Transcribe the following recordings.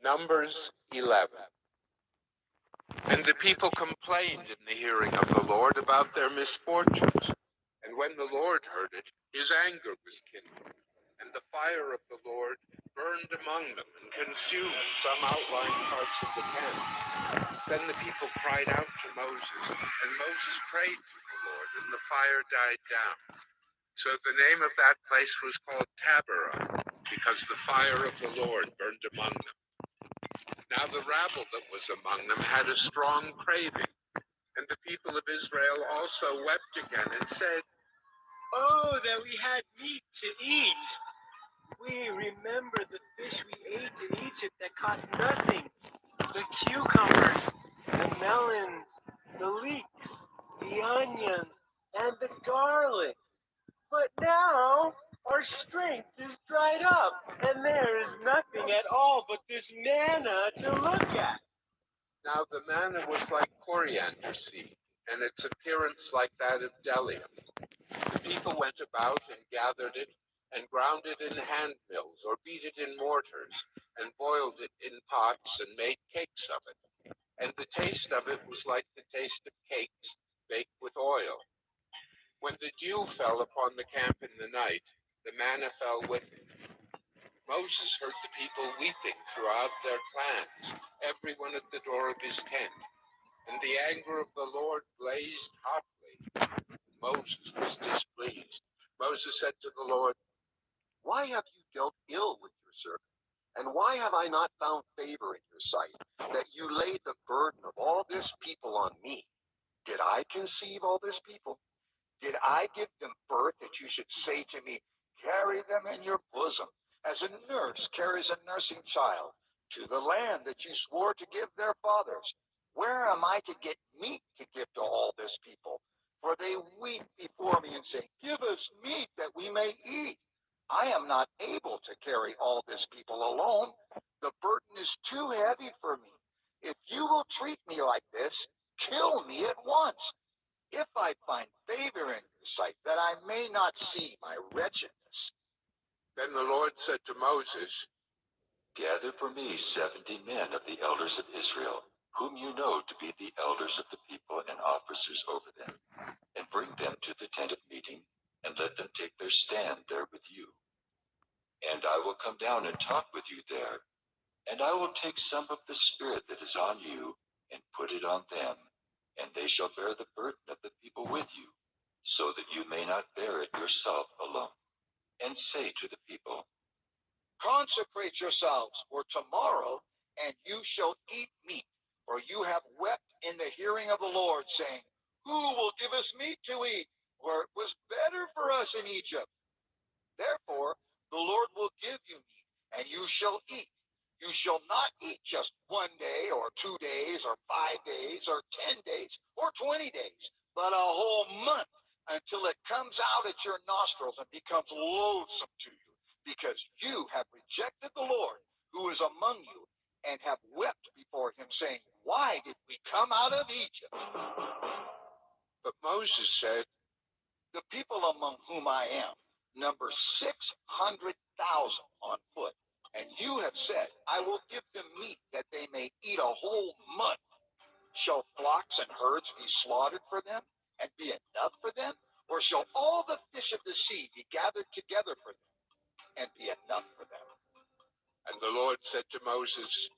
Numbers 11. And the people complained in the hearing of the Lord about their misfortunes. And when the Lord heard it, his anger was kindled, and the fire of the Lord burned among them and consumed some outlying parts of the camp. Then the people cried out to Moses, and Moses prayed to the Lord, and the fire died down. So the name of that place was called Taberah, because the fire of the Lord burned among them. Now the rabble that was among them had a strong craving, and the people of Israel also wept again and said, "Oh, that we had meat to eat! We remember the fish we ate in Egypt that cost nothing. The cucumbers, the melons, the leeks, the onions, and the garlic. But now our strength is dried up, and there is nothing at all but this manna to look at." Now the manna was like coriander seed, and its appearance like that of bdellium. The people went about and gathered it, and ground it in hand mills, or beat it in mortars, and boiled it in pots, and made cakes of it. And the taste of it was like the taste of cakes baked with oil. When the dew fell upon the camp in the night, the manna fell with it. Moses heard the people weeping throughout their clans, everyone at the door of his tent. And the anger of the Lord blazed hotly. Moses was displeased. Moses said to the Lord, "Why have you dealt ill with your servant? And why have I not found favor in your sight, that you laid the burden of all this people on me? Did I conceive all this people? Did I give them birth that you should say to me, 'Carry them in your bosom, as a nurse carries a nursing child, to the land that you swore to give their fathers'? Where am I to get meat to give to all this people? For they weep before me and say, 'Give us meat that we may eat.' I am not able to carry all this people alone. The burden is too heavy for me. If you will treat me like this, kill me at once, if I find favor in your sight, that I may not see my wretchedness." Then the Lord said to Moses, "Gather for me 70 men of the elders of Israel, whom you know to be the elders of the people and officers over them, and bring them to the tent of meeting, and let them take their stand there with you. And I will come down and talk with you there, and I will take some of the spirit that is on you, and put it on them, and they shall bear the burden of the people with you, so that you may not bear it yourself alone. And say to the people, 'Consecrate yourselves for tomorrow, and you shall eat meat. For you have wept in the hearing of the Lord, saying, Who will give us meat to eat? For it was better for us in Egypt.' Therefore, the Lord will give you meat, and you shall eat. You shall not eat just 1 day, or 2 days, or 5 days, or 10 days, or 20 days, but a whole month, until it comes out at your nostrils and becomes loathsome to you, because you have rejected the Lord who is among you, and have wept before him, saying, 'Why did we come out of Egypt?'" But Moses said, "The people among whom I am number 600,000 on foot, and you have said, 'I will give them meat that they may eat a whole month.' Shall flocks and herds be slaughtered for them, and be enough for them? Or shall all the fish of the sea be gathered together for them, and be enough for them?" And the Lord said to Moses,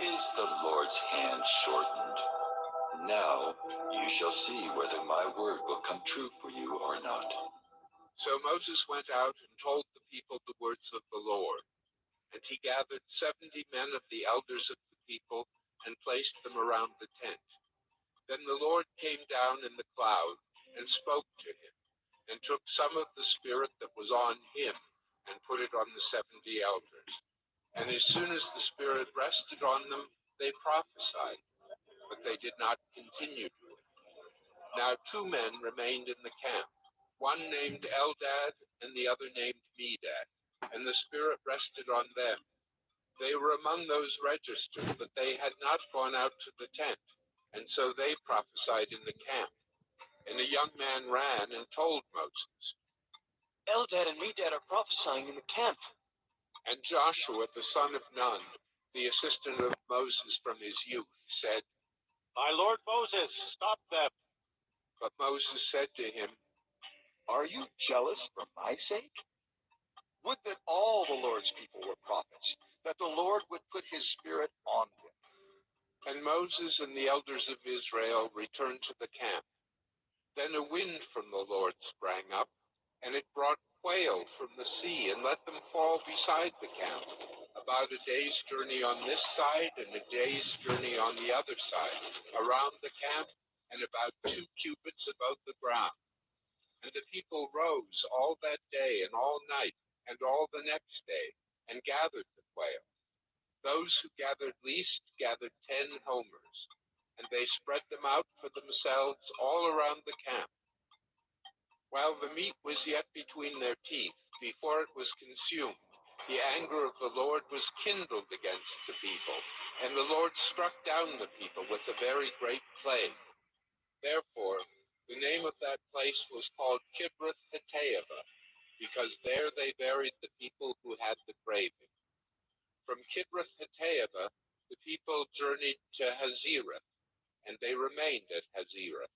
"Is the Lord's hand shortened? Now you shall see whether my word will come true for you or not." So Moses went out and told the people the words of the Lord. And he gathered 70 men of the elders of the people, and placed them around the tent. Then the Lord came down in the cloud, and spoke to him, and took some of the spirit that was on him, and put it on the 70 elders. And as soon as the spirit rested on them, they prophesied, but they did not continue to it. Now 2 men remained in the camp, one named Eldad, and the other named Medad, and the spirit rested on them. They were among those registered, but they had not gone out to the tent, and so they prophesied in the camp. And a young man ran and told Moses. "Eldad and Medad are prophesying in the camp." And Joshua the son of Nun the assistant of Moses from his youth, said, My lord Moses, stop them. but Moses said to him, Are you jealous for my sake? Would that all the Lord's people were prophets, that the Lord would put his spirit on them. And Moses and the elders of Israel returned to the camp. Then a wind from the Lord sprang up, and it brought quail from the sea and let them fall beside the camp, about a day's journey on this side and a day's journey on the other side, around the camp and about 2 cubits above the ground. And the people rose all that day and all night and all the next day and gathered the quail. Those who gathered least gathered 10 homers, and they spread them out for themselves all around the camp. While the meat was yet between their teeth, before it was consumed, the anger of the Lord was kindled against the people, and the Lord struck down the people with a very great plague. Therefore, the name of that place was called Kibroth Hattaavah, because there they buried the people who had the craving. From Kibroth Hattaavah, the people journeyed to Hazerath, and they remained at Hazerath.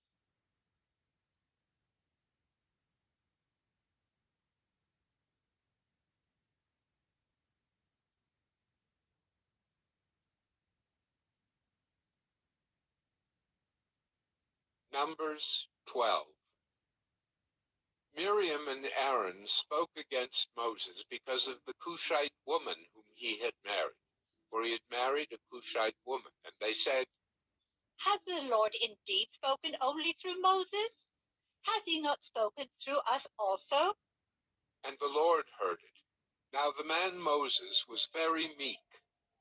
Numbers 12. Miriam and Aaron spoke against Moses because of the Cushite woman whom he had married, for he had married a Cushite woman, and they said, Has the Lord indeed spoken only through Moses? Has he not spoken through us also? And the Lord heard it. Now the man Moses was very meek,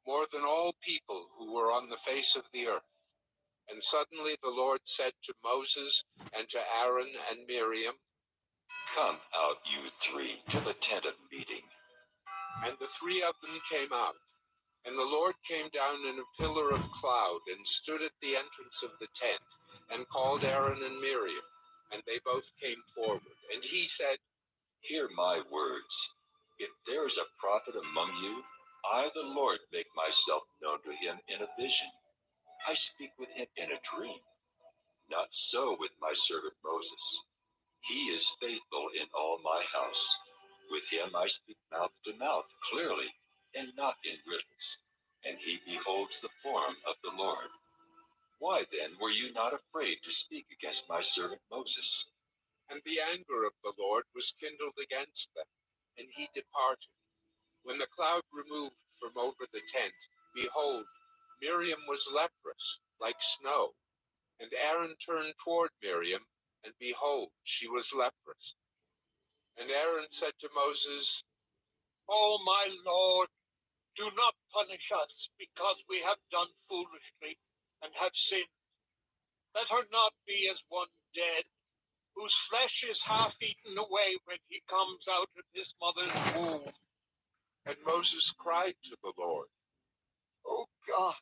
more than all people who were on the face of the earth. And suddenly the Lord said to Moses and to Aaron and Miriam, Come out, you three, to the tent of meeting. And the 3 of them came out. And the Lord came down in a pillar of cloud and stood at the entrance of the tent and called Aaron and Miriam. And they both came forward. And he said, Hear my words. If there is a prophet among you, I, the Lord, make myself known to him in a vision. I speak with him in a dream. Not so with my servant Moses. He is faithful in all my house. With him I speak mouth to mouth clearly, and not in riddles, and he beholds the form of the Lord. Why then were you not afraid to speak against my servant Moses? And the anger of the Lord was kindled against them, and he departed. When the cloud removed from over the tent, behold, Miriam was leprous, like snow. And Aaron turned toward Miriam, and behold, she was leprous. And Aaron said to Moses, Oh, my lord, do not punish us because we have done foolishly and have sinned. Let her not be as one dead, whose flesh is half eaten away when he comes out of his mother's womb. And Moses cried to the Lord. Oh God,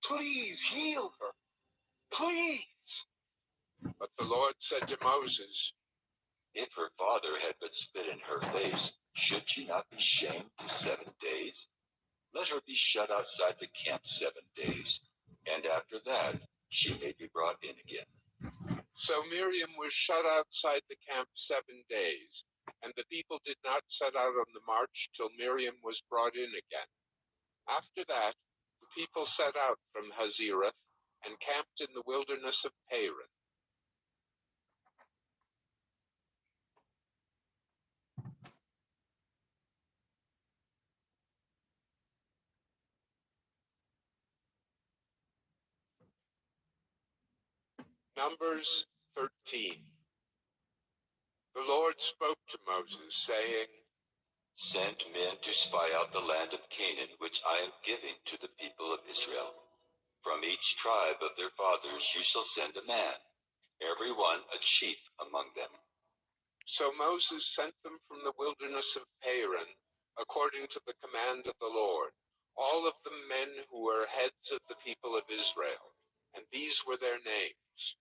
please heal her. Please. But the Lord said to Moses, If her father had but spit in her face, should she not be shamed 7 days? Let her be shut outside the camp 7 days, and after that she may be brought in again. So Miriam was shut outside the camp 7 days, and the people did not set out on the march till Miriam was brought in again. After that, the people set out from Hazerath and camped in the wilderness of Paran. Numbers 13. The Lord spoke to Moses, saying, Send men to spy out the land of Canaan, which I am giving to the people of Israel. From each tribe of their fathers you shall send a man, every one a chief among them. So Moses sent them from the wilderness of Paran, according to the command of the Lord, all of them men who were heads of the people of Israel, and these were their names.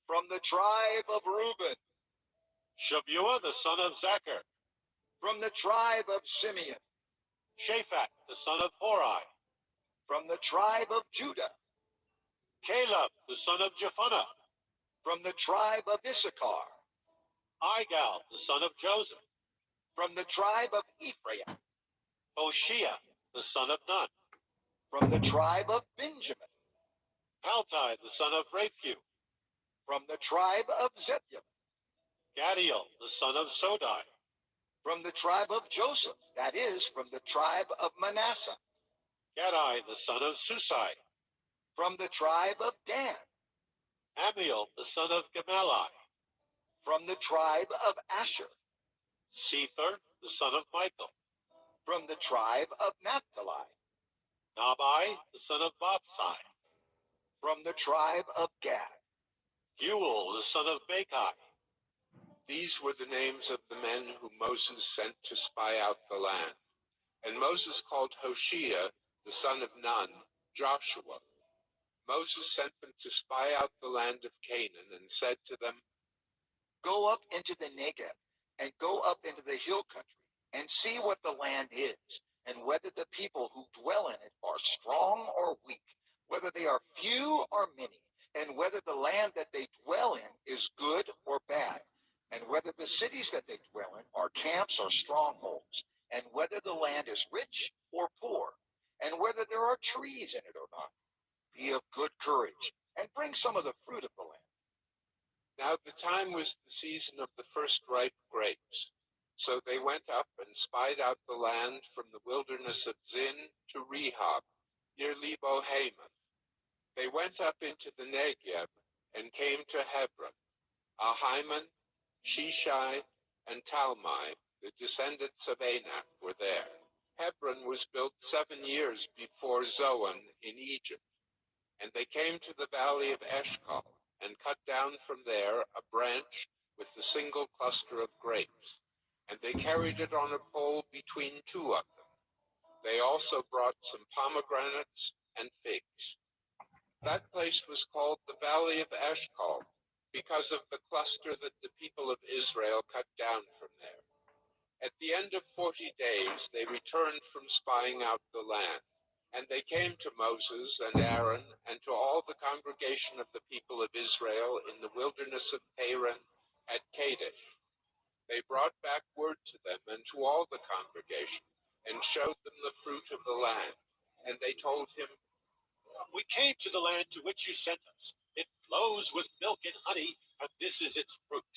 From the tribe of Reuben. Shabuah, the son of Zachar. From the tribe of Simeon. Shaphat, the son of Hori. From the tribe of Judah. Caleb, the son of Jephunneh. From the tribe of Issachar. Igal, the son of Joseph. From the tribe of Ephraim. Hoshea, the son of Nun. From the tribe of Benjamin. Paltai, the son of Raphu. From the tribe of Zebulun. Gadiel, the son of Sodai. From the tribe of Joseph, that is, from the tribe of Manasseh. Gadai, the son of Susai. From the tribe of Dan. Amiel, the son of Gemalli. From the tribe of Asher. Sether, the son of Michael. From the tribe of Naphtali. Nabai, the son of Bapsai. From the tribe of Gad. Guel, the son of Bakai. These were the names of the men whom Moses sent to spy out the land. And Moses called Hoshea, the son of Nun, Joshua. Moses sent them to spy out the land of Canaan and said to them, Go up into the Negev and go up into the hill country and see what the land is, and whether the people who dwell in it are strong or weak, whether they are few or many, and whether the land that they dwell in is good or bad, and whether the cities that they dwell in are camps or strongholds, and whether the land is rich or poor, and whether there are trees in it or not. Be of good courage, and bring some of the fruit of the land. Now the time was the season of the first ripe grapes. So they went up and spied out the land from the wilderness of Zin to Rehob, near Lebo Hamath. They went up into the Negev and came to Hebron. Ahiman, Sheshai, and Talmai, the descendants of Anak, were there. Hebron was built 7 years before Zoan in Egypt. And they came to the valley of Eshcol, and cut down from there a branch with the single cluster of grapes. And they carried it on a pole between two of them. They also brought some pomegranates and figs. That place was called the Valley of Eshcol, because of the cluster that the people of Israel cut down from there. At the end of 40 days, they returned from spying out the land. And they came to Moses and Aaron and to all the congregation of the people of Israel in the wilderness of Paran at Kadesh. They brought back word to them and to all the congregation, and showed them the fruit of the land. And they told him, We came to the land to which you sent us. It flows with milk and honey, and this is its fruit.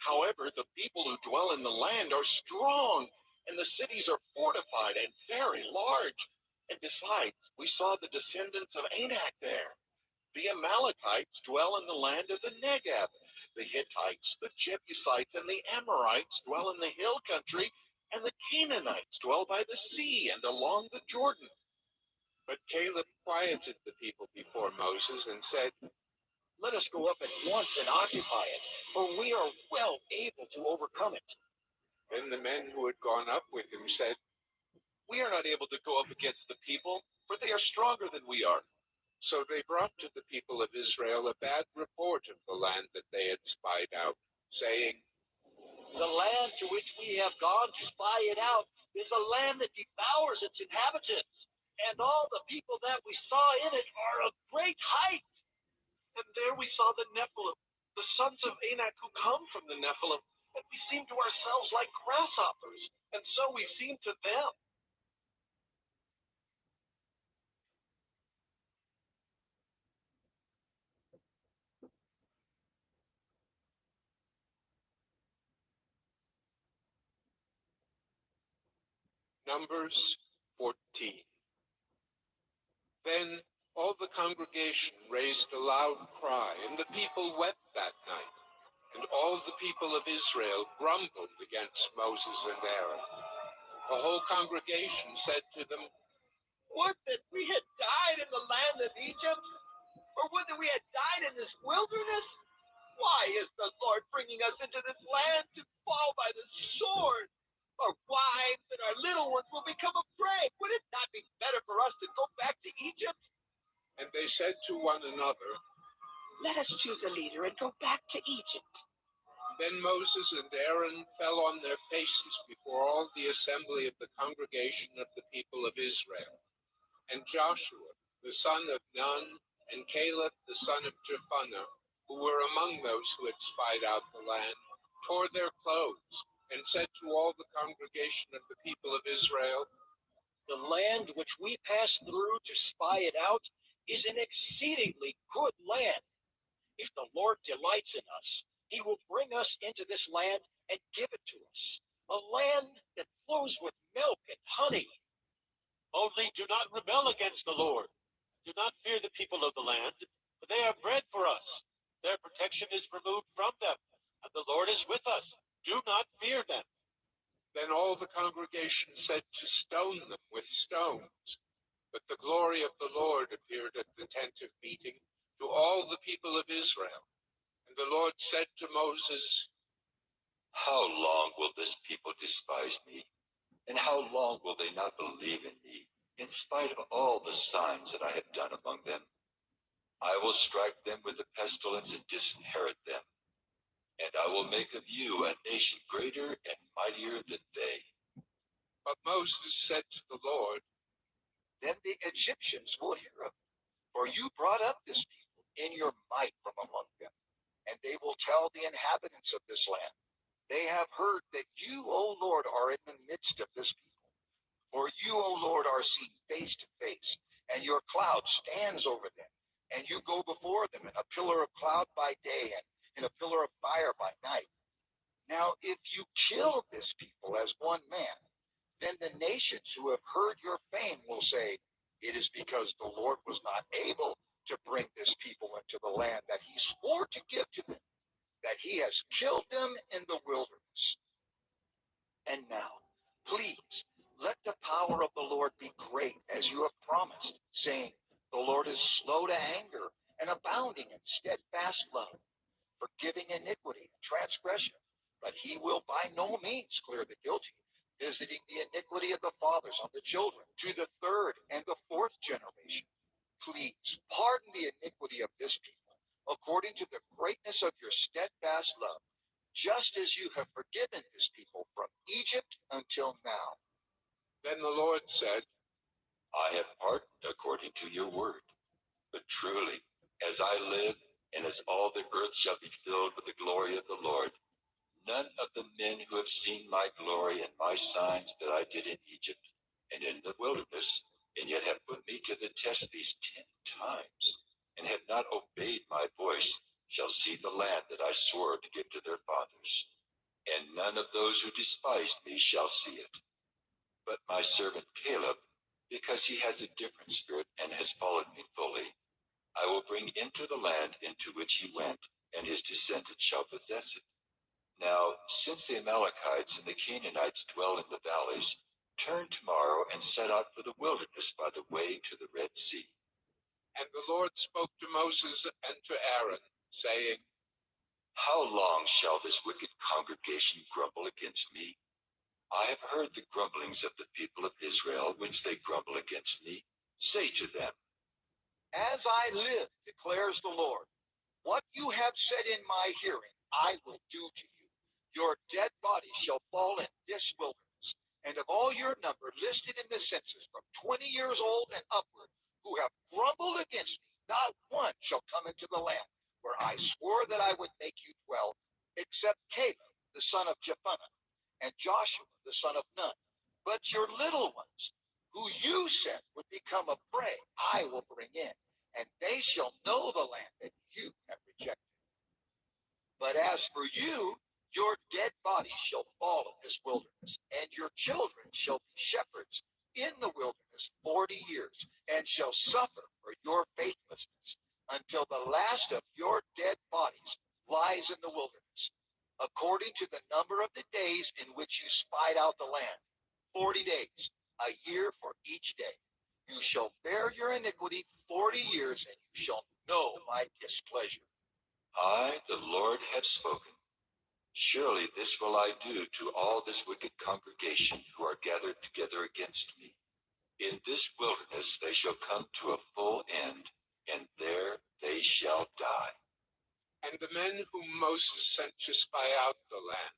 However, the people who dwell in the land are strong, and the cities are fortified and very large. And besides, we saw the descendants of Anak there. The Amalekites dwell in the land of the Negev. The Hittites, the Jebusites, and the Amorites dwell in the hill country, and the Canaanites dwell by the sea and along the Jordan. But Caleb quieted the people before Moses and said, Let us go up at once and occupy it, for we are well able to overcome it. Then the men who had gone up with him said, We are not able to go up against the people, for they are stronger than we are. So they brought to the people of Israel a bad report of the land that they had spied out, saying, The land to which we have gone to spy it out is a land that devours its inhabitants, and all the people that we saw in it are of great height. And there we saw the Nephilim, the sons of Anak who come from the Nephilim, and we seemed to ourselves like grasshoppers, and so we seemed to them. Numbers 14. Then all the congregation raised a loud cry, and the people wept that night. And all the people of Israel grumbled against Moses and Aaron. The whole congregation said to them, Would that we had died in the land of Egypt, or would that we had died in this wilderness? Why is the Lord bringing us into this land to fall by the sword? Our wives and our little ones will become a prey. Would it not be better for us to go back to Egypt? And they said to one another, Let us choose a leader and go back to Egypt. Then Moses and Aaron fell on their faces before all the assembly of the congregation of the people of Israel. And Joshua, the son of Nun, and Caleb, the son of Jephunneh, who were among those who had spied out the land, tore their clothes, and said to all the congregation of the people of Israel, The land which we passed through to spy it out is an exceedingly good land. If the Lord delights in us, he will bring us into this land and give it to us, a land that flows with milk and honey. Only do not rebel against the Lord. Do not fear the people of the land, for they are bread for us. Their protection is removed from them, and the Lord is with us. Do not fear them. Then all the congregation said to stone them with stones. But the glory of the Lord appeared at the tent of meeting to all the people of Israel. And the Lord said to Moses, How long will this people despise me? And how long will they not believe in me, in spite of all the signs that I have done among them? I will strike them with the pestilence and disinherit them. And I will make of you a nation greater and mightier than they. But Moses said to the Lord, Then the Egyptians will hear of it, for you brought up this people in your might from among them, and they will tell the inhabitants of this land, they have heard that you, O Lord, are in the midst of this people. For you, O Lord, are seen face to face, and your cloud stands over them, and you go before them in a pillar of cloud by day and in a pillar of fire by night. Now, if you kill this people as one man, then the nations who have heard your fame will say, it is because the Lord was not able to bring this people into the land that he swore to give to them, that he has killed them in the wilderness. And now, please, let the power of the Lord be great as you have promised, saying, the Lord is slow to anger and abounding in steadfast love, forgiving iniquity and transgression, but he will by no means clear the guilty, visiting the iniquity of the fathers on the children to the third and the fourth generation. Please pardon the iniquity of this people, according to the greatness of your steadfast love, just as you have forgiven this people from Egypt until now. Then the Lord said, I have pardoned according to your word. But truly, as I live, and as all the earth shall be filled with the glory of the Lord, none of the men who have seen my glory and my signs that I did in Egypt and in the wilderness, and yet have put me to the test these 10 times, and have not obeyed my voice, shall see the land that I swore to give to their fathers. And none of those who despised me shall see it. But my servant Caleb, because he has a different spirit and has followed me fully, I will bring into the land into which he went, and his descendants shall possess it. Now, since the Amalekites and the Canaanites dwell in the valleys, turn tomorrow and set out for the wilderness by the way to the Red Sea. And the Lord spoke to Moses and to Aaron, saying, How long shall this wicked congregation grumble against me? I have heard the grumblings of the people of Israel, which they grumble against me. Say to them, As I live, declares the Lord, what you have said in my hearing, I will do to you. Your dead bodies shall fall in this wilderness, and of all your number listed in the census from 20 years old and upward, who have grumbled against me, not one shall come into the land where I swore that I would make you dwell, except Caleb, the son of Jephunneh, and Joshua, the son of Nun. But your little ones, who you said would become a prey, I will bring in, and they shall know the land that you have rejected. But as for you, your dead bodies shall fall in this wilderness, and your children shall be shepherds in the wilderness 40 years, and shall suffer for your faithlessness, until the last of your dead bodies lies in the wilderness, according to the number of the days in which you spied out the land, 40 days, a year for each day. You shall bear your iniquity 40 years, and you shall know my displeasure. I, the Lord, have spoken. Surely this will I do to all this wicked congregation who are gathered together against me. In this wilderness they shall come to a full end, and there they shall die. And the men whom Moses sent to spy out the land,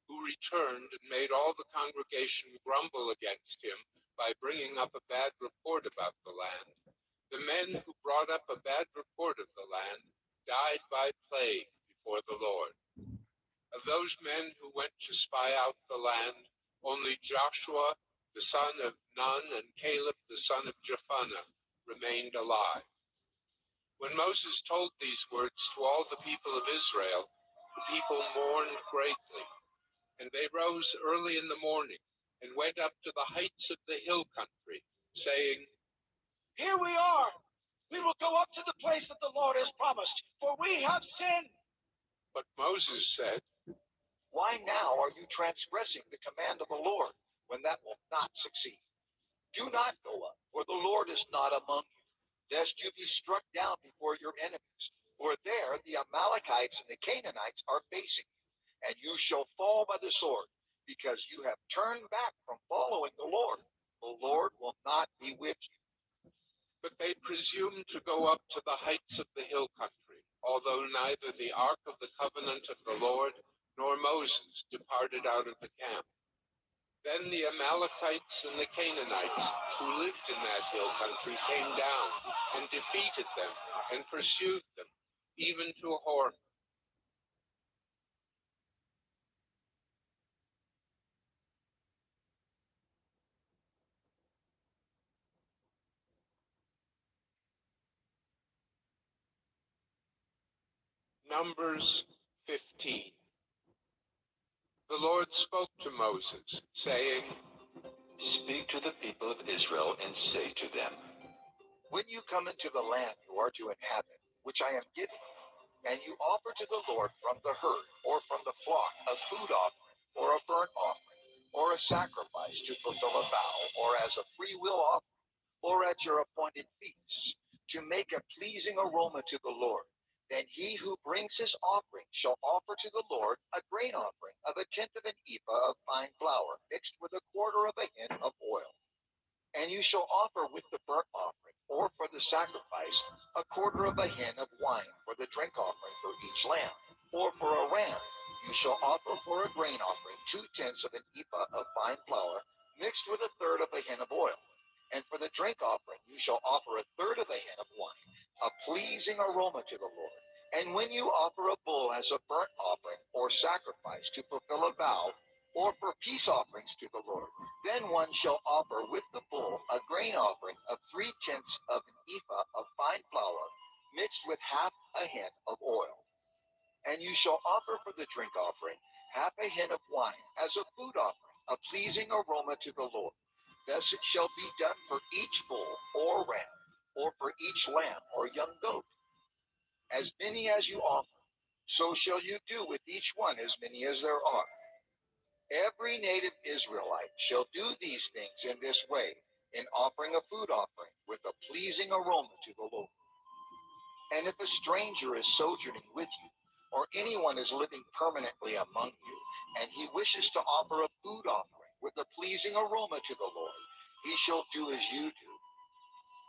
who returned and made all the congregation grumble against him, by bringing up a bad report about the land. The men who brought up a bad report of the land died by plague before the Lord. Of those men who went to spy out the land, only Joshua, the son of Nun, and Caleb, the son of Jephunneh, remained alive. When Moses told these words to all the people of Israel, the people mourned greatly, and they rose early in the morning and went up to the heights of the hill country, saying, Here we are. We will go up to the place that the Lord has promised, for we have sinned. But Moses said, Why now are you transgressing the command of the Lord, when that will not succeed? Do not go up, for the Lord is not among you, lest you be struck down before your enemies. For there the Amalekites and the Canaanites are facing you, and you shall fall by the sword, because you have turned back from following the Lord. The Lord will not be with you. but they presumed to go up to the heights of the hill country, although neither the ark of the covenant of the Lord nor Moses departed out of the camp. Then the Amalekites and the Canaanites who lived in that hill country came down and defeated them and pursued them, even to Hormah. Numbers 15. The Lord spoke to Moses, saying, Speak to the people of Israel and say to them, When you come into the land you are to inhabit, which I am giving you, and you offer to the Lord from the herd or from the flock a food offering or a burnt offering or a sacrifice to fulfill a vow or as a free will offering or at your appointed feasts, to make a pleasing aroma to the Lord, then he who brings his offering shall offer to the Lord a grain offering of a tenth of an ephah of fine flour mixed with a quarter of a hin of oil. And you shall offer with the burnt offering, or for the sacrifice, a quarter of a hin of wine for the drink offering for each lamb, or for a ram. You shall offer for a grain offering 2/10 of an ephah of fine flour mixed with a third of a hin of oil. And for the drink offering, you shall offer a third of a hin of wine, a pleasing aroma to the Lord. And when you offer a bull as a burnt offering or sacrifice to fulfill a vow, or for peace offerings to the Lord, then one shall offer with the bull a grain offering of 3/10 of an ephah of fine flour mixed with half a hin of oil. And you shall offer for the drink offering half a hin of wine as a food offering, a pleasing aroma to the Lord. Thus it shall be done for each bull or ram, or for each lamb or young goat. As many as you offer, so shall you do with each one as many as there are. Every native Israelite shall do these things in this way, in offering a food offering with a pleasing aroma to the Lord. And if a stranger is sojourning with you, or anyone is living permanently among you, and he wishes to offer a food offering with a pleasing aroma to the Lord, he shall do as you do.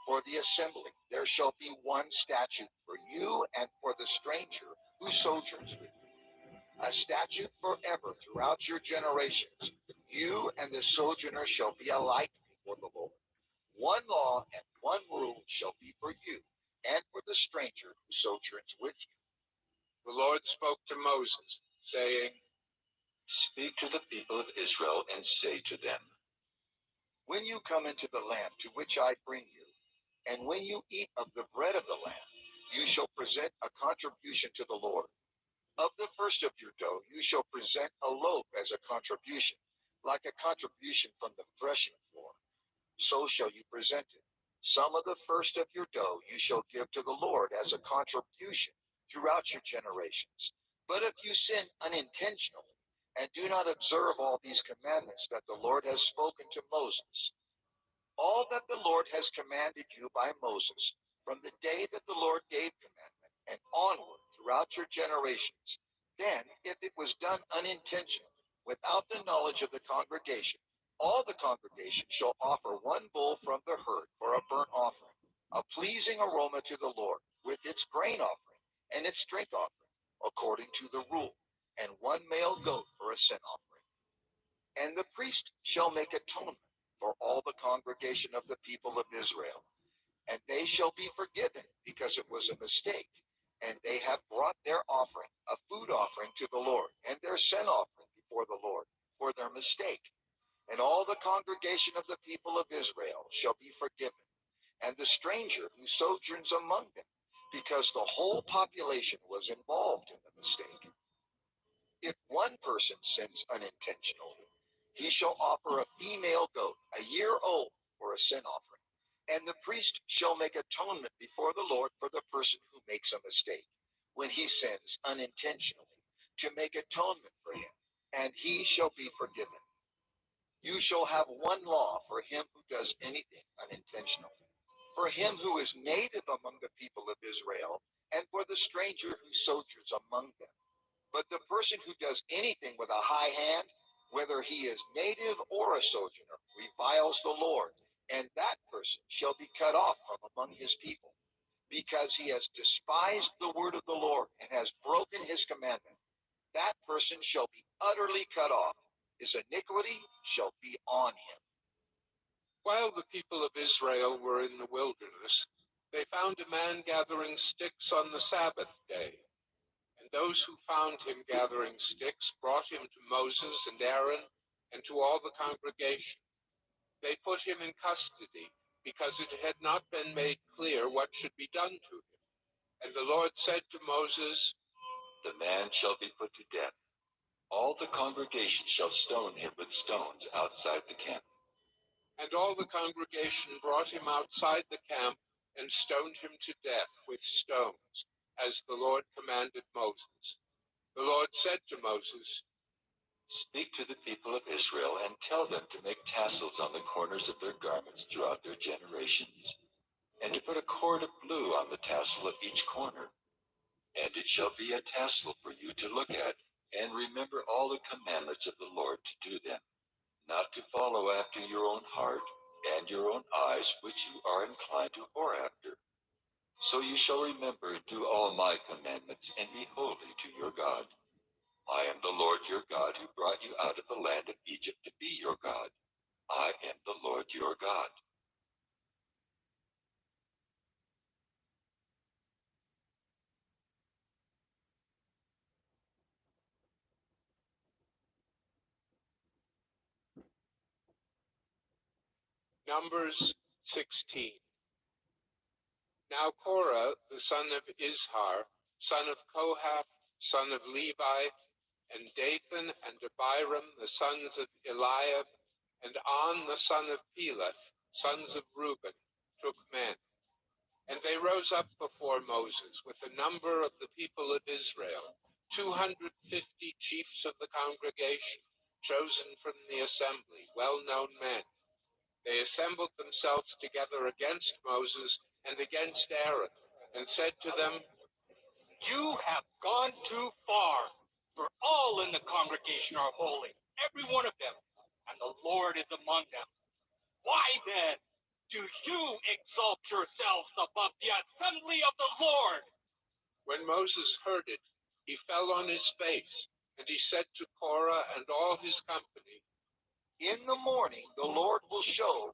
For the assembly there shall be one statute for you and for the stranger who sojourns with you, a statute forever throughout your generations. You and the sojourner shall be alike before the Lord. One law and one rule shall be for you and for the stranger who sojourns with you. The Lord spoke to Moses, saying, Speak to the people of Israel and say to them, When you come into the land to which I bring you, and when you eat of the bread of the land, you shall present a contribution to the Lord. Of the first of your dough you shall present a loaf as a contribution, like a contribution from the threshing floor. So shall you present it. Some of the first of your dough you shall give to the Lord as a contribution throughout your generations. But if you sin unintentionally, and do not observe all these commandments that the Lord has spoken to Moses, all that the Lord has commanded you by Moses, from the day that the Lord gave commandment, and onward throughout your generations, then, if it was done unintentionally, without the knowledge of the congregation, all the congregation shall offer one bull from the herd for a burnt offering, a pleasing aroma to the Lord, with its grain offering and its drink offering, according to the rule, and one male goat for a sin offering. And the priest shall make atonement for for all the congregation of the people of Israel, and they shall be forgiven because it was a mistake. And they have brought their offering, a food offering to the Lord, and their sin offering before the Lord for their mistake. And all the congregation of the people of Israel shall be forgiven, and the stranger who sojourns among them, because the whole population was involved in the mistake. If one person sins unintentionally, he shall offer a female goat, a year old, for a sin offering. And the priest shall make atonement before the Lord for the person who makes a mistake, when he sins unintentionally, to make atonement for him, and he shall be forgiven. You shall have one law for him who does anything unintentionally, for him who is native among the people of Israel, and for the stranger who sojourns among them. But the person who does anything with a high hand, whether he is native or a sojourner, reviles the Lord, and that person shall be cut off from among his people, because he has despised the word of the Lord and has broken his commandment. That person shall be utterly cut off. His iniquity shall be on him. While the people of Israel were in the wilderness, they found a man gathering sticks on the Sabbath day. And those who found him gathering sticks brought him to Moses and Aaron and to all the congregation. They put him in custody because it had not been made clear what should be done to him. And the Lord said to Moses, The man shall be put to death. All the congregation shall stone him with stones outside the camp. And all the congregation brought him outside the camp and stoned him to death with stones, as the Lord commanded Moses. The Lord said to Moses, Speak to the people of Israel and tell them to make tassels on the corners of their garments throughout their generations, and to put a cord of blue on the tassel of each corner. And it shall be a tassel for you to look at, and remember all the commandments of the Lord to do them, not to follow after your own heart and your own eyes, which you are inclined to whore after. So you shall remember and do all my commandments, and be holy to your God. I am the Lord your God, who brought you out of the land of Egypt to be your God. I am the Lord your God. Numbers 16. Now Korah, the son of Izhar, son of Kohath, son of Levi, and Dathan and Abiram, the sons of Eliab, and On, the son of Peleth, sons of Reuben, took men. And they rose up before Moses with the number of the people of Israel, 250 chiefs of the congregation, chosen from the assembly, well-known men. They assembled themselves together against Moses and against Aaron, and said to them, You have gone too far, for all in the congregation are holy, every one of them, and the Lord is among them. Why then do you exalt yourselves above the assembly of the Lord? When Moses heard it, he fell on his face, and he said to Korah and all his company, In the morning the Lord will show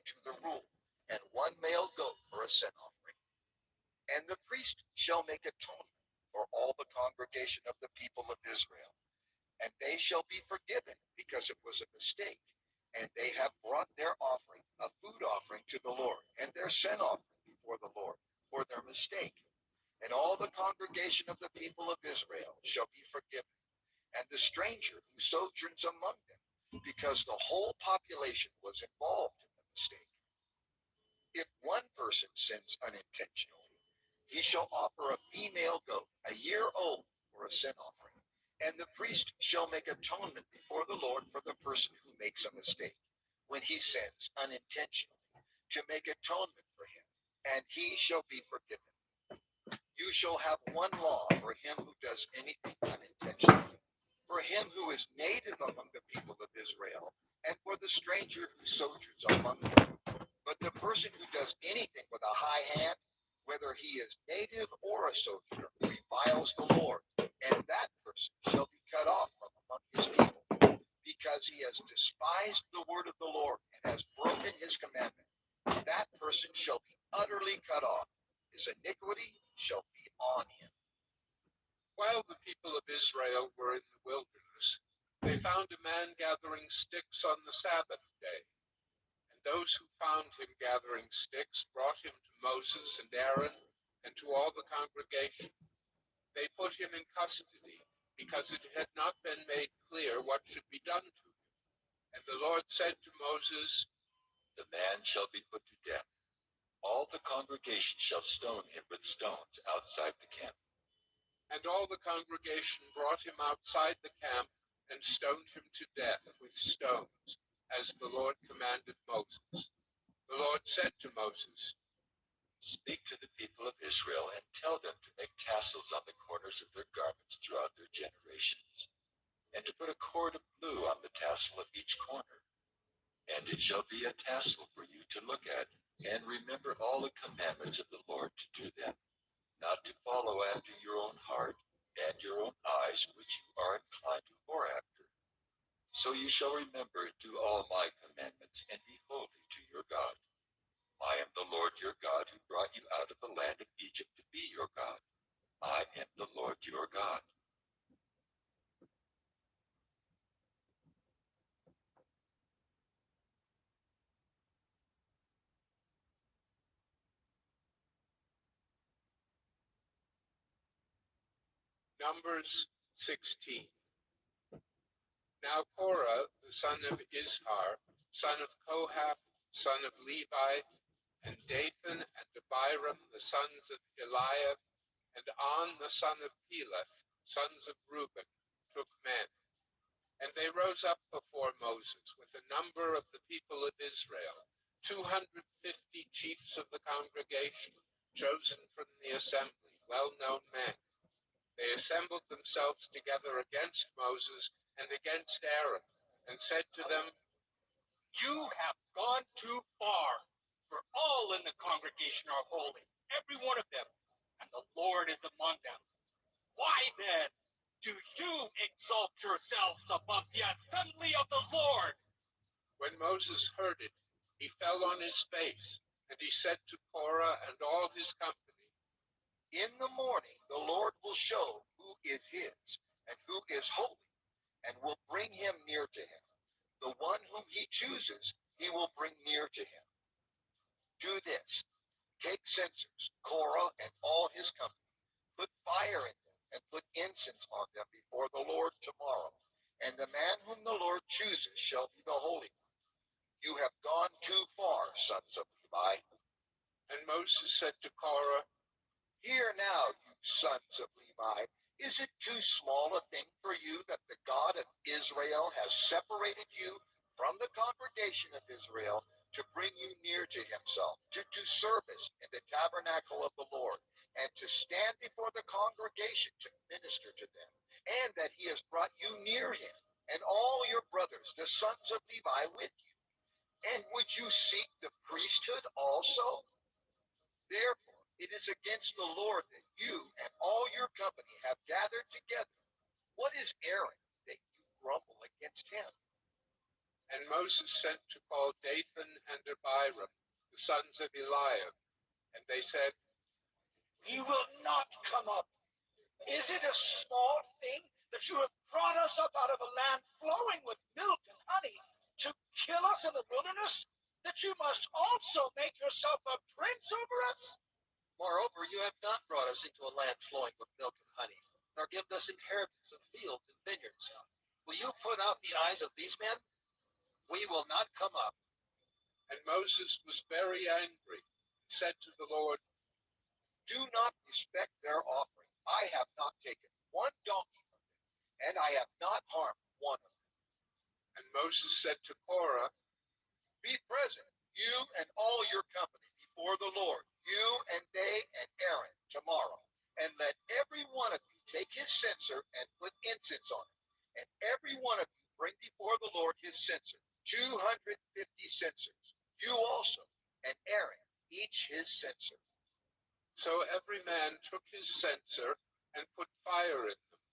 to the rule, and one male goat for a sin offering. And the priest shall make atonement for all the congregation of the people of Israel, and they shall be forgiven because it was a mistake, and they have brought their offering, a food offering to the Lord, and their sin offering before the Lord for their mistake. And all the congregation of the people of Israel shall be forgiven, and the stranger who sojourns among them, because the whole population was involved in the mistake. If one person sins unintentionally, he shall offer a female goat, a year old, for a sin offering. And the priest shall make atonement before the Lord for the person who makes a mistake, when he sins unintentionally, to make atonement for him, and he shall be forgiven. You shall have one law for him who does anything unintentionally, for him who is native among the people of Israel, and for the stranger who sojourns among them. But the person who does anything with a high hand, whether he is native or a sojourner, reviles the Lord, and that person shall be cut off from among his people, because he has despised the word of the Lord and has broken his commandment. That person shall be utterly cut off. His iniquity shall be on him. While the people of Israel were in the wilderness, they found a man gathering sticks on the Sabbath day. And those who found him gathering sticks brought him to Moses and Aaron and to all the congregation. They put him in custody, because it had not been made clear what should be done to him. And the Lord said to Moses, The man shall be put to death. All the congregation shall stone him with stones outside the camp. And all the congregation brought him outside the camp and stoned him to death with stones, as the Lord commanded Moses. The Lord said to Moses, Speak to the people of Israel and tell them to make tassels on the corners of their garments throughout their generations, and to put a cord of blue on the tassel of each corner. And it shall be a tassel for you to look at, and remember all the commandments of the Lord to do them, not to follow after your own heart and your own eyes, which you are inclined to whore after. So you shall remember and do all my commandments, and be holy to your God. I am the Lord your God, who brought you out of the land of Egypt to be your God. I am the Lord your God. Numbers 16. Now Korah, the son of Izhar, son of Kohath, son of Levi, and Dathan and Abiram, the sons of Eliab, and On, the son of Peleth, sons of Reuben, took men. And they rose up before Moses with a number of the people of Israel, 250 chiefs of the congregation, chosen from the assembly, well-known men. They assembled themselves together against Moses and against Aaron, and said to them, You have gone too far, for all in the congregation are holy, every one of them, and the Lord is among them. Why then do you exalt yourselves above the assembly of the Lord? When Moses heard it, he fell on his face, and he said to Korah and all his company, In the morning the Lord will show who is his and who is holy, and will bring him near to him. The one whom he chooses, he will bring near to him. Do this: take censers, Korah and all his company, put fire in them, and put incense on them before the Lord tomorrow. And the man whom the Lord chooses shall be the holy one. You have gone too far, sons of Levi. And Moses said to Korah, Hear now, you sons of Levi, is it too small a thing for you that the God of Israel has separated you from the congregation of Israel to bring you near to himself, to do service in the tabernacle of the Lord, and to stand before the congregation to minister to them, and that he has brought you near him, and all your brothers, the sons of Levi, with you? And would you seek the priesthood also? Therefore, it is against the Lord that you and all your company have gathered together. What is Aaron that you grumble against him? And Moses sent to call Dathan and Abiram, Abiram, the sons of Eliab. And they said, We will not come up. Is it a small thing that you have brought us up out of a land flowing with milk and honey to kill us in the wilderness? That you must also make yourself a prince over us? Moreover, you have not brought us into a land flowing with milk and honey, nor given us inheritance of fields and vineyards. Will you put out the eyes of these men? We will not come up. And Moses was very angry, and said to the Lord, Do not respect their offering. I have not taken one donkey from them, and I have not harmed one of them. And Moses said to Korah, Be present, you and all your company, before the Lord, you and they and Aaron, tomorrow, and let every one of you take his censer and put incense on it, and every one of you bring before the Lord his censer, 250 censers, you also, and Aaron, each his censer. So every man took his censer and put fire in them,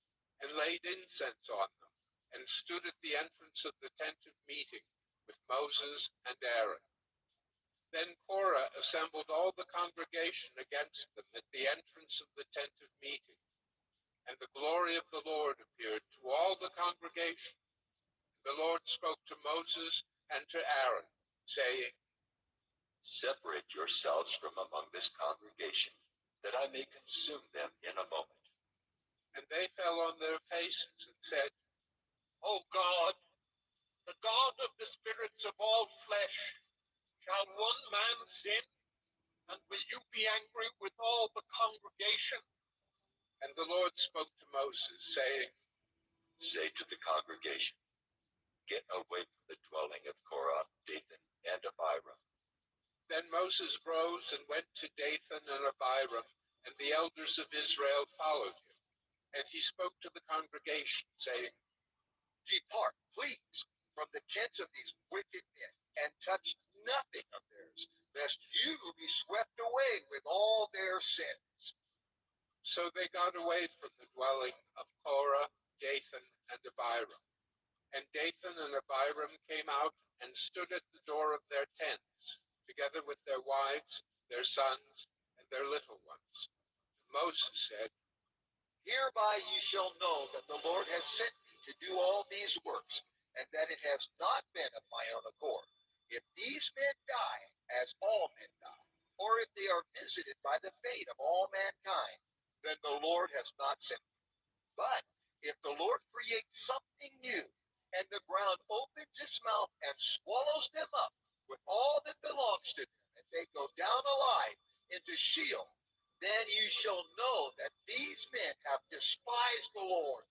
and laid incense on them, and stood at the entrance of the tent of meeting with Moses and Aaron. Then Korah assembled all the congregation against them at the entrance of the tent of meeting. And the glory of the Lord appeared to all the congregation. The Lord spoke to Moses and to Aaron, saying, Separate yourselves from among this congregation, that I may consume them in a moment. And they fell on their faces and said, O God, the God of the spirits of all flesh, shall one man sin? And will you be angry with all the congregation? And the Lord spoke to Moses, saying, Say to the congregation, Get away from the dwelling of Korah, Dathan, and Abiram. Then Moses rose and went to Dathan and Abiram, and the elders of Israel followed him. And he spoke to the congregation, saying, Depart, please, from the tents of these wicked men, and touch nothing of theirs, lest you be swept away with all their sins. So they got away from the dwelling of Korah, Dathan, and Abiram. And Dathan and Abiram came out and stood at the door of their tents, together with their wives, their sons, and their little ones. And Moses said, Hereby ye shall know that the Lord has sent me to do all these works, and that it has not been of my own accord. If these men die, as all men die, or if they are visited by the fate of all mankind, then the Lord has not sent me. But if the Lord creates something new, and the ground opens its mouth and swallows them up with all that belongs to them, and they go down alive into Sheol, then you shall know that these men have despised the Lord.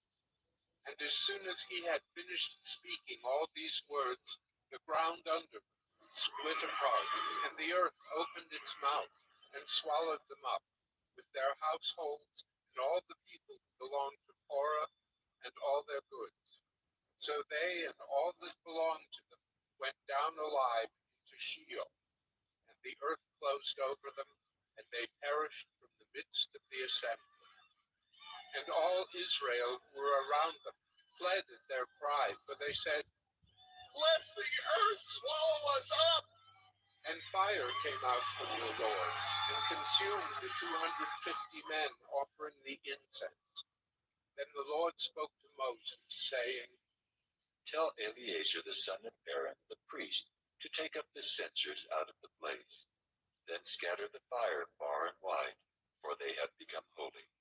And as soon as he had finished speaking all these words, the ground under them split apart, and the earth opened its mouth and swallowed them up, with their households and all the people who belonged to Korah and all their goods. So they and all that belonged to them went down alive into Sheol, and the earth closed over them, and they perished from the midst of the assembly. And all Israel who were around them fled at their cry, for they said, Lest the earth swallow us up. And fire came out from the Lord, and consumed the 250 men offering the incense. Then the Lord spoke to Moses, saying, Tell Eleazar the son of Aaron, the priest, to take up the censers out of the blaze. Then scatter the fire far and wide, for they have become holy.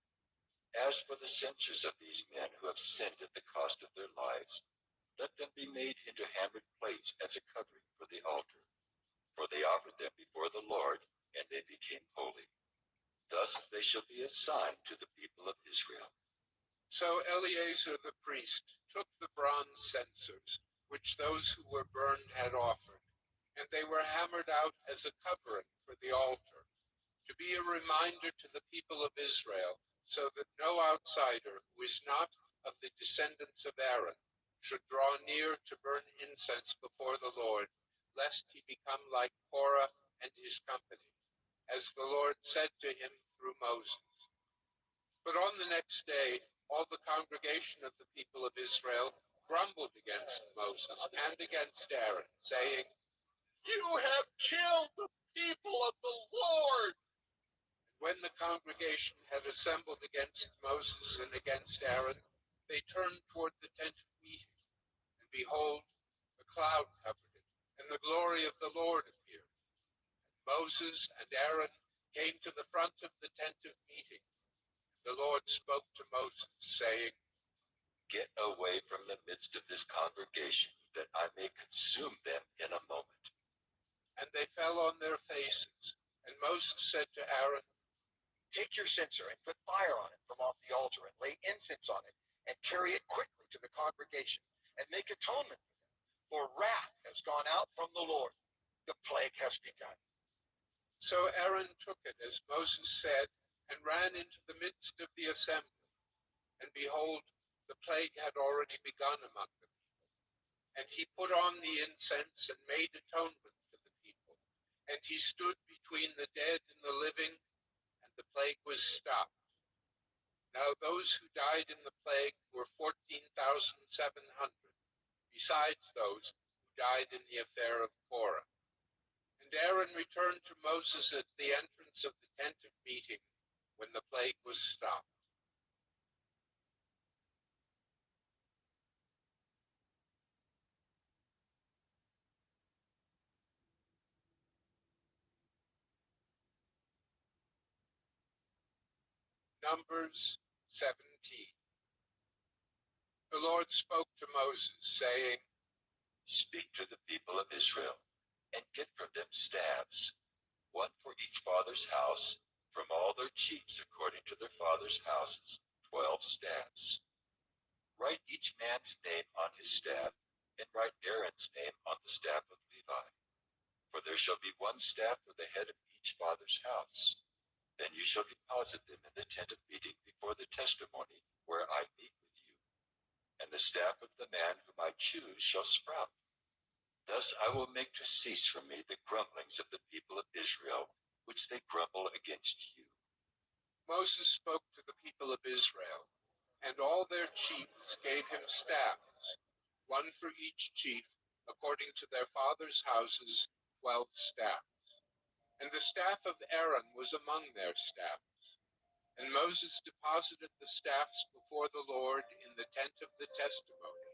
As for the censers of these men who have sinned at the cost of their lives, let them be made into hammered plates as a covering for the altar. For they offered them before the Lord, and they became holy. Thus they shall be a sign to the people of Israel. So Eleazar the priest took the bronze censers, which those who were burned had offered, and they were hammered out as a covering for the altar, to be a reminder to the people of Israel, so that no outsider who is not of the descendants of Aaron should draw near to burn incense before the Lord, lest he become like Korah and his company, as the Lord said to him through Moses. But on the next day, all the congregation of the people of Israel grumbled against Moses and against Aaron, saying, You have killed killed the people of the Lord. When the congregation had assembled against Moses and against Aaron, they turned toward the tent of meeting, and behold, a cloud covered it, and the glory of the Lord appeared. Moses and Aaron came to the front of the tent of meeting. The Lord spoke to Moses, saying, Get away from the midst of this congregation, that I may consume them in a moment. And they fell on their faces. And Moses said to Aaron, Take your censer and put fire on it from off the altar, and lay incense on it, and carry it quickly to the congregation, and make atonement for them. For wrath has gone out from the Lord. The plague has begun. So Aaron took it as Moses said, and ran into the midst of the assembly. And behold, the plague had already begun among them. And he put on the incense and made atonement for the people. And he stood between the dead and the living, and the plague was stopped. Now those who died in the plague were 14,700, besides those who died in the affair of Korah. And Aaron returned to Moses at the entrance of the tent of meeting when the plague was stopped. Numbers 17. The Lord spoke to Moses, saying, Speak to the people of Israel, and get from them staffs, one for each father's house, from all their chiefs according to their father's houses, 12 staffs. Write each man's name on his staff, and write Aaron's name on the staff of Levi. For there shall be one staff for the head of each father's house. Then you shall deposit them in the tent of meeting before the testimony where I meet with you. And the staff of the man whom I choose shall sprout. Thus I will make to cease from me the grumblings of the people of Israel, which they grumble against you. Moses spoke to the people of Israel, and all their chiefs gave him staffs, one for each chief, according to their fathers' houses, 12 staffs. And the staff of Aaron was among their staffs. And Moses deposited the staffs before the Lord in the tent of the testimony.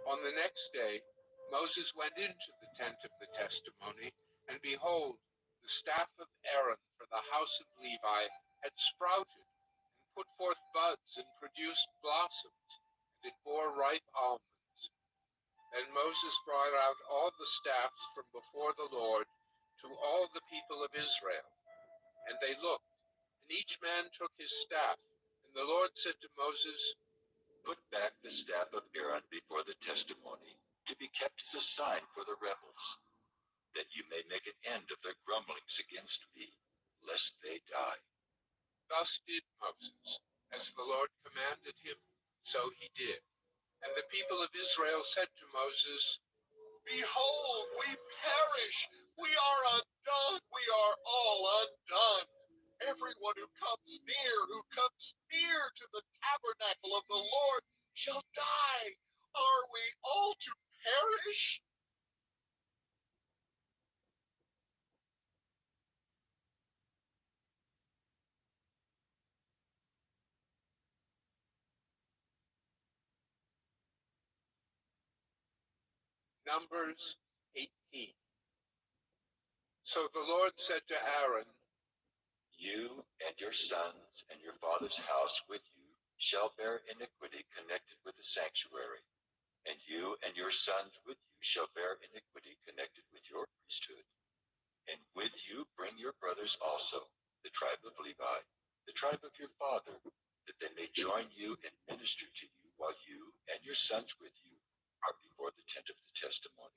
On the next day, Moses went into the tent of the testimony, and behold, the staff of Aaron for the house of Levi had sprouted, and put forth buds, and produced blossoms, and it bore ripe almonds. Then Moses brought out all the staffs from before the Lord to all the people of Israel. And they looked, and each man took his staff. And the Lord said to Moses, Put back the staff of Aaron before the testimony, to be kept as a sign for the rebels, that you may make an end of their grumblings against me, lest they die. Thus did Moses, as the Lord commanded him, so he did. And the people of Israel said to Moses, Behold, we perish. We are undone. We are all undone. Everyone who comes near to the tabernacle of the Lord shall die. Are we all to perish? Numbers 18. So the Lord said to Aaron, You and your sons and your father's house with you shall bear iniquity connected with the sanctuary, and you and your sons with you shall bear iniquity connected with your priesthood. And with you bring your brothers also, the tribe of Levi, the tribe of your father, that they may join you and minister to you while you and your sons with you are before the tent of the testimony.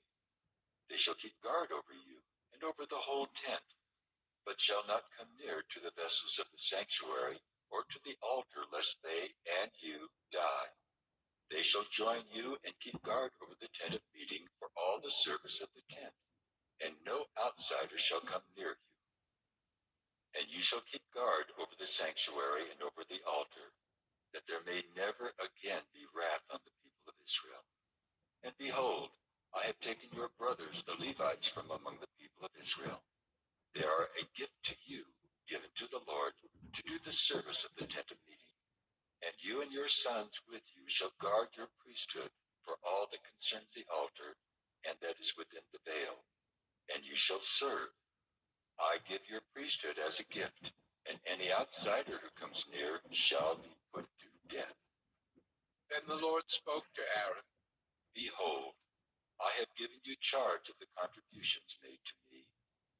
They shall keep guard over you and over the whole tent, but shall not come near to the vessels of the sanctuary or to the altar, lest they and you die. They shall join you and keep guard over the tent of meeting for all the service of the tent, and no outsider shall come near you. And you shall keep guard over the sanctuary and over the altar, that there may never again be wrath on the people of Israel. And behold, I have taken your brothers, the Levites, from among the people of Israel. They are a gift to you, given to the Lord, to do the service of the tent of meeting. And you and your sons with you shall guard your priesthood for all that concerns the altar and that is within the veil. And you shall serve. I give your priesthood as a gift, and any outsider who comes near shall be put to death. Then the Lord spoke to Aaron. Behold, I have given you charge of the contributions made to me,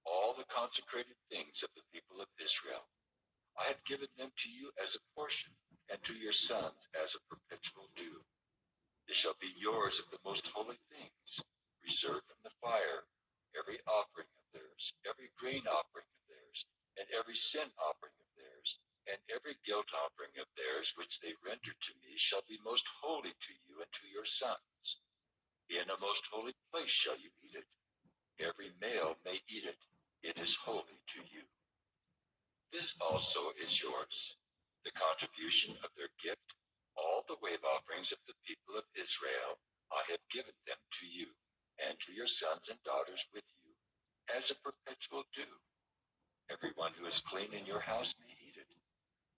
all the consecrated things of the people of Israel. I have given them to you as a portion, and to your sons as a perpetual due. They shall be yours of the most holy things, reserved from the fire, every offering of theirs, every grain offering of theirs, and every sin offering of theirs, and every guilt offering of theirs which they render to me shall be most holy to you and to your sons. In a most holy place shall you eat it. Every male may eat it. It is holy to you. This also is yours, the contribution of their gift, all the wave offerings of the people of Israel. I have given them to you, and to your sons and daughters with you, as a perpetual due. Everyone who is clean in your house may eat it.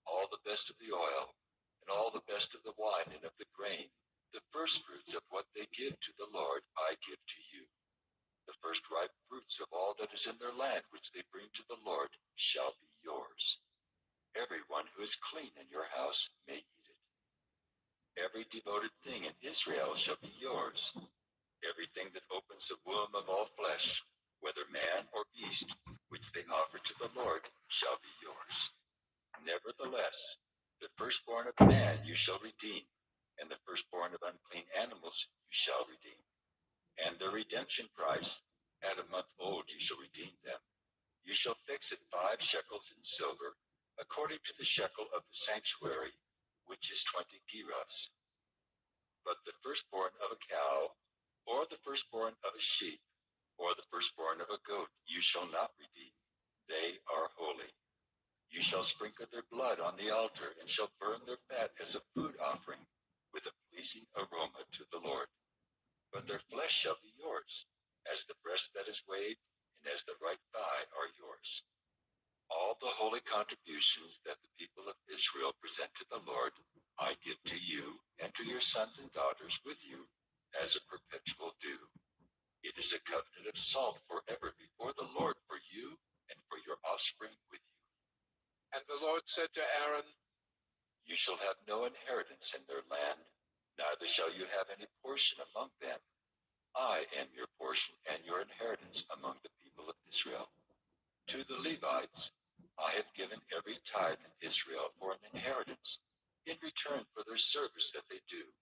All the best of the oil, and all the best of the wine and of the grain, the first fruits of what they give to the Lord, I give to you. The first ripe fruits of all that is in their land which they bring to the Lord shall be yours. Everyone who is clean in your house may eat it. Every devoted thing in Israel shall be yours. Everything that opens the womb of all flesh, whether man or beast, which they offer to the Lord, shall be yours. Nevertheless, the firstborn of man you shall redeem, and the firstborn of unclean animals you shall redeem. And the redemption price, at a month old you shall redeem them. You shall fix it 5 shekels in silver, according to the shekel of the sanctuary, which is 20 gerahs. But the firstborn of a cow, or the firstborn of a sheep, or the firstborn of a goat you shall not redeem. They are holy. You shall sprinkle their blood on the altar, and shall burn their fat as a food offering, with a pleasing aroma to the Lord. But their flesh shall be yours, as the breast that is waved, and as the right thigh are yours. All the holy contributions that the people of Israel present to the Lord, I give to you and to your sons and daughters with you, as a perpetual due. It is a covenant of salt forever before the Lord for you and for your offspring with you. And the Lord said to Aaron, You shall have no inheritance in their land, neither shall you have any portion among them. I am your portion and your inheritance among the people of Israel. To the Levites, I have given every tithe in Israel for an inheritance, in return for their service that they do,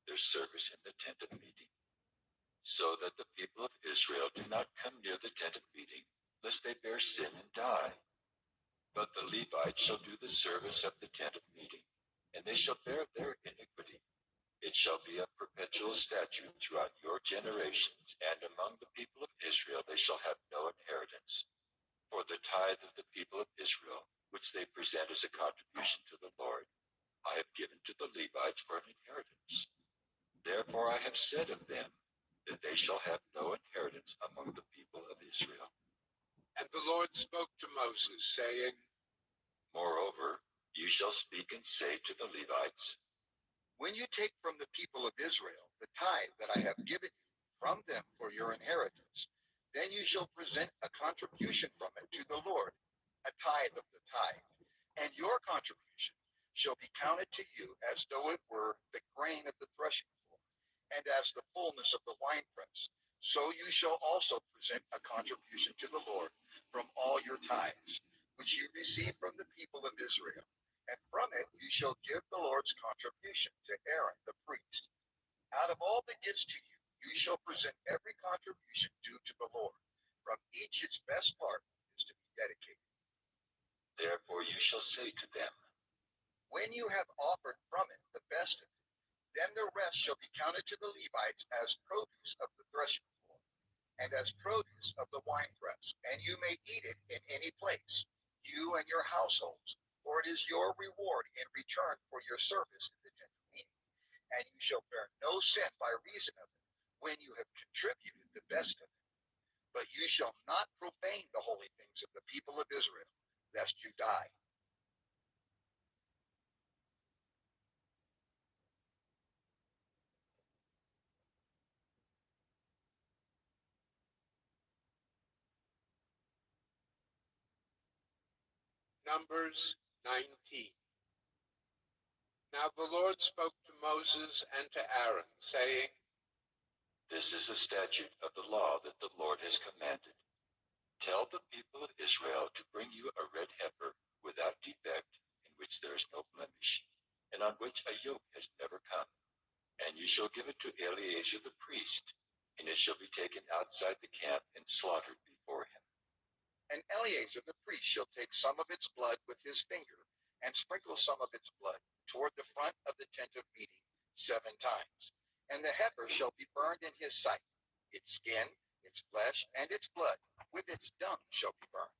their service in the tent of meeting. So that the people of Israel do not come near the tent of meeting, lest they bear sin and die. But the Levites shall do the service of the tent of meeting, and they shall bear their iniquity. It shall be a perpetual statute throughout your generations, and among the people of Israel they shall have no inheritance. For the tithe of the people of Israel, which they present as a contribution to the Lord, I have given to the Levites for an inheritance. Therefore I have said of them that they shall have no inheritance among the people of Israel. And the Lord spoke to Moses, saying, Moreover, you shall speak and say to the Levites, When you take from the people of Israel the tithe that I have given you from them for your inheritance, then you shall present a contribution from it to the Lord, a tithe of the tithe. And your contribution shall be counted to you as though it were the grain of the threshing floor, and as the fullness of the winepress. So you shall also present a contribution to the Lord from all your tithes, which you receive from the people of Israel. And from it you shall give the Lord's contribution to Aaron the priest. Out of all the gifts to you, you shall present every contribution due to the Lord. From each its best part is to be dedicated. Therefore you shall say to them, When you have offered from it the best of it, then the rest shall be counted to the Levites as produce of the threshing floor, and as produce of the winepress, and you may eat it in any place, you and your households, for it is your reward in return for your service in the tent of meeting. And you shall bear no sin by reason of it, when you have contributed the best of it. But you shall not profane the holy things of the people of Israel, lest you die. Numbers 19. Now the Lord spoke to Moses and to Aaron, saying, This is the statute of the law that the Lord has commanded. Tell the people of Israel to bring you a red heifer without defect, in which there is no blemish, and on which a yoke has never come. And you shall give it to Eleazar the priest, and it shall be taken outside the camp and slaughtered before him. And Eleazar the priest shall take some of its blood with his finger, and sprinkle some of its blood toward the front of the tent of meeting 7 times. And the heifer shall be burned in his sight. Its skin, its flesh, and its blood, with its dung shall be burned.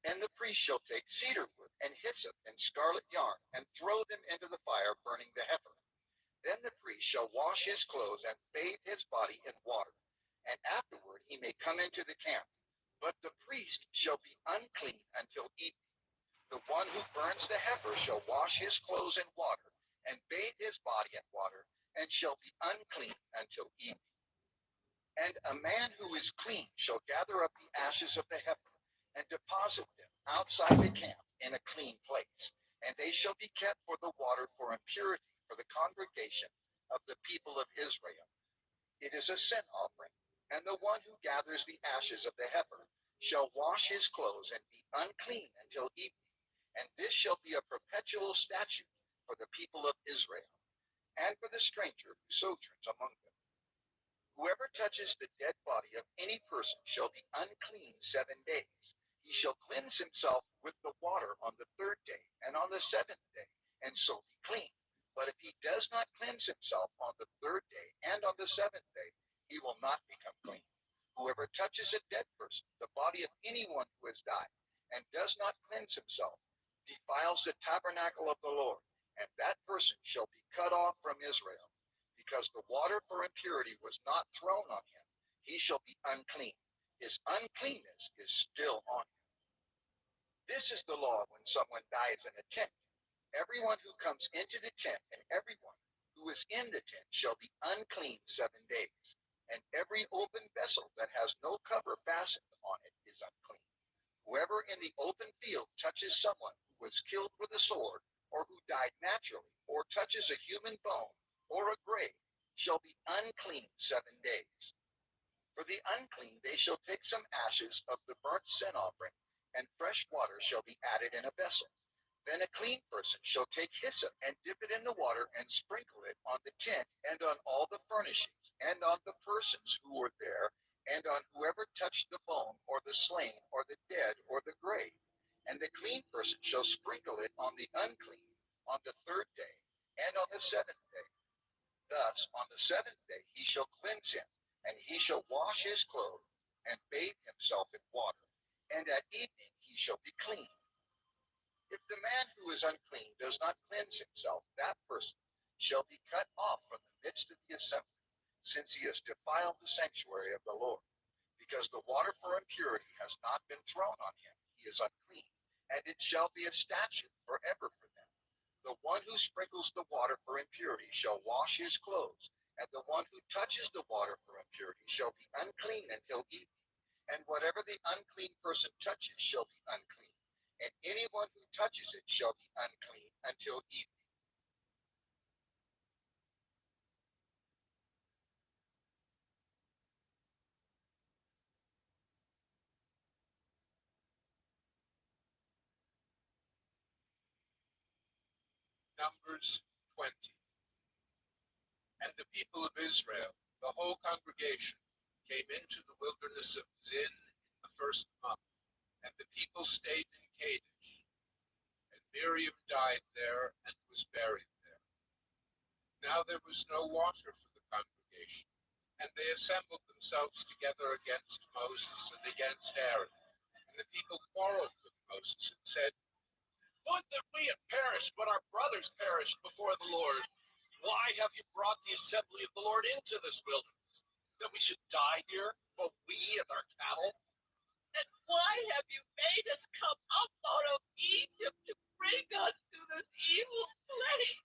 And the priest shall take cedar wood and hyssop and scarlet yarn, and throw them into the fire, burning the heifer. Then the priest shall wash his clothes and bathe his body in water, and afterward he may come into the camp. But the priest shall be unclean until evening. The one who burns the heifer shall wash his clothes in water, and bathe his body in water, and shall be unclean until evening. And a man who is clean shall gather up the ashes of the heifer, and deposit them outside the camp in a clean place, and they shall be kept for the water for impurity for the congregation of the people of Israel. It is a sin offering, and the one who gathers the ashes of the heifer shall wash his clothes and be unclean until evening, and this shall be a perpetual statute for the people of Israel, and for the stranger who sojourns among them. Whoever touches the dead body of any person shall be unclean 7 days. He shall cleanse himself with the water on the 3rd day and on the 7th day, and so be clean. But if he does not cleanse himself on the 3rd day and on the 7th day, he will not become clean. Whoever touches a dead person, the body of anyone who has died, and does not cleanse himself, defiles the tabernacle of the Lord, and that person shall be cut off from Israel. Because the water for impurity was not thrown on him, he shall be unclean. His uncleanness is still on him. This is the law when someone dies in a tent. Everyone who comes into the tent and everyone who is in the tent shall be unclean 7 days. And every open vessel that has no cover fastened on it is unclean. Whoever in the open field touches someone who was killed with a sword, or who died naturally, or touches a human bone, or a grave, shall be unclean 7 days. For the unclean they shall take some ashes of the burnt sin offering, and fresh water shall be added in a vessel. Then a clean person shall take hyssop and dip it in the water and sprinkle it on the tent and on all the furnishings and on the persons who were there and on whoever touched the bone or the slain or the dead or the grave. And the clean person shall sprinkle it on the unclean on the 3rd day and on the 7th day. Thus on the 7th day he shall cleanse him, and he shall wash his clothes and bathe himself in water, and at evening he shall be clean. If the man who is unclean does not cleanse himself, that person shall be cut off from the midst of the assembly, since he has defiled the sanctuary of the Lord. Because the water for impurity has not been thrown on him, he is unclean, and it shall be a statute forever for them. The one who sprinkles the water for impurity shall wash his clothes, and the one who touches the water for impurity shall be unclean until evening. And whatever the unclean person touches shall be unclean, and anyone who touches it shall be unclean until evening. Numbers 20. And the people of Israel, the whole congregation, came into the wilderness of Zin in the 1st month, and the people stayed in Kadesh. And Miriam died there and was buried there. Now there was no water for the congregation, and they assembled themselves together against Moses and against Aaron. And the people quarreled with Moses and said, Would that we had perished when our brothers perished before the Lord. Why have you brought the assembly of the Lord into this wilderness? that we should die here, both we and our cattle? And why have you made us come up out of Egypt to bring us to this evil place?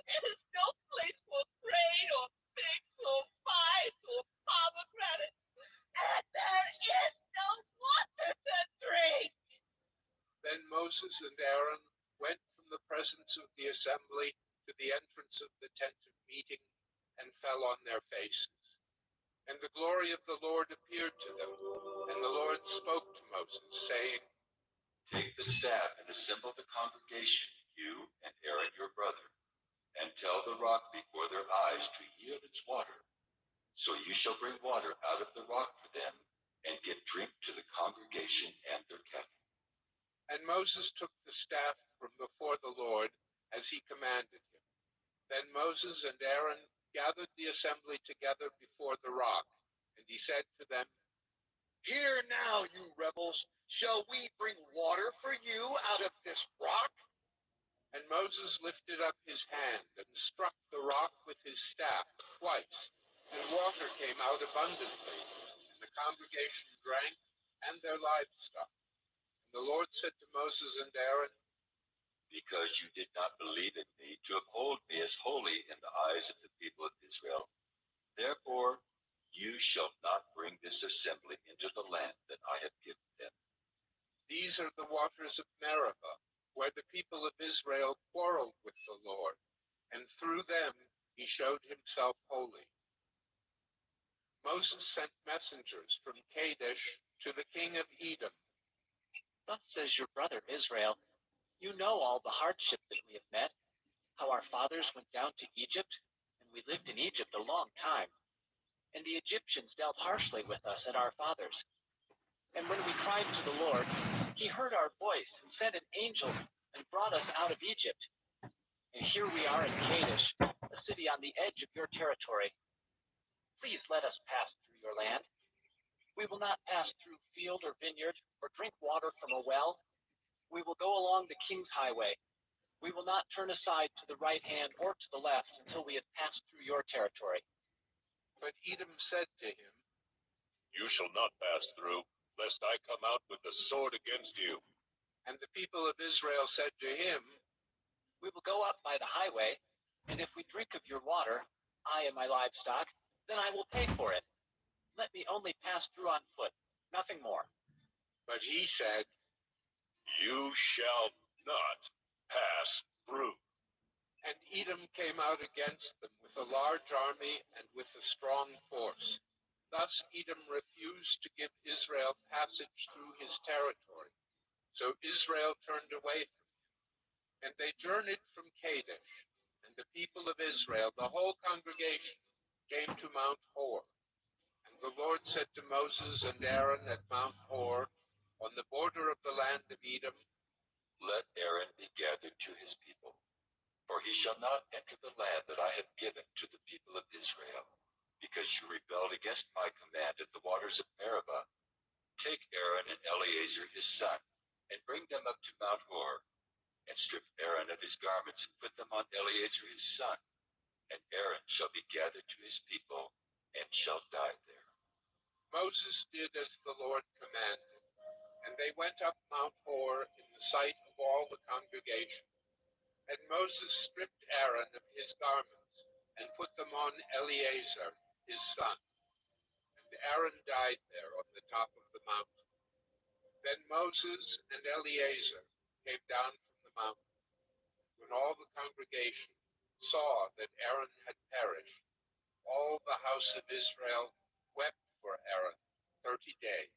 It is no place for grain or figs or vines or pomegranates, and there is no water to drink. Then Moses and Aaron went from the presence of the assembly to the entrance of the tent of meeting and fell on their faces. And the glory of the Lord appeared to them. And the Lord spoke to Moses, saying, Take the staff and assemble the congregation, you and Aaron your brother, and tell the rock before their eyes to yield its water. So you shall bring water out of the rock for them, and give drink to the congregation and their cattle. And Moses took the staff from before the Lord, as he commanded him. Then Moses and Aaron gathered the assembly together before the rock, and he said to them, Hear now, you rebels, shall we bring water for you out of this rock? And Moses lifted up his hand and struck the rock with his staff twice, and water came out abundantly, and the congregation drank, and their livestock. And the Lord said to Moses and Aaron, Because you did not believe in me to uphold me as holy in the eyes of the people of Israel, therefore you shall not bring this assembly into the land that I have given them. These are the waters of Meribah, where the people of Israel quarreled with the Lord, and through them he showed himself holy. Moses sent messengers from Kadesh to the king of Edom. Thus says your brother Israel, you know all the hardship that we have met, how our fathers went down to Egypt, and we lived in Egypt a long time. And the Egyptians dealt harshly with us and our fathers. And when we cried to the Lord, he heard our voice and sent an angel and brought us out of Egypt. And here we are in Kadesh, a city on the edge of your territory. Please let us pass through your land. We will not pass through field or vineyard or drink water from a well. We will go along the king's highway. We will not turn aside to the right hand or to the left until we have passed through your territory. But Edom said to him, You shall not pass through, lest I come out with the sword against you. And the people of Israel said to him, We will go up by the highway, and if we drink of your water, I and my livestock, then I will pay for it. Let me only pass through on foot, nothing more. But he said, You shall not pass through. And Edom came out against them with a large army and with a strong force. Thus Edom refused to give Israel passage through his territory. So Israel turned away from him. And they journeyed from Kadesh, and the people of Israel, the whole congregation, came to Mount Hor. And the Lord said to Moses and Aaron at Mount Hor, on the border of the land of Edom, Let Aaron be gathered to his people, for he shall not enter the land that I have given to the people of Israel, because you rebelled against my command at the waters of Meribah. Take Aaron and Eleazar his son, and bring them up to Mount Hor, and strip Aaron of his garments and put them on Eleazar his son, and Aaron shall be gathered to his people, and shall die there. Moses did as the Lord commanded, and they went up Mount Hor in the sight of all the congregation. And Moses stripped Aaron of his garments, and put them on Eleazar his son. And Aaron died there on the top of the mountain. Then Moses and Eleazar came down from the mountain. When all the congregation saw that Aaron had perished, all the house of Israel wept for Aaron 30 days.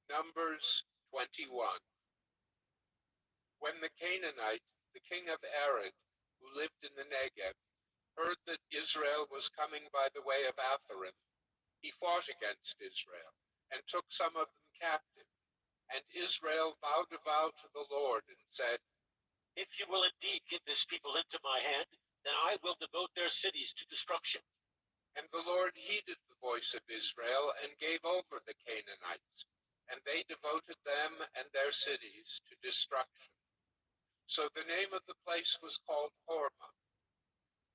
Numbers 21. When the Canaanite, the king of Arad, who lived in the Negev, heard that Israel was coming by the way of Atharim, he fought against Israel, and took some of them captive. And Israel vowed a vow to the Lord, and said, If you will indeed give this people into my hand, then I will devote their cities to destruction. And the Lord heeded the voice of Israel and gave over the Canaanites, and they devoted them and their cities to destruction. So the name of the place was called Hormah.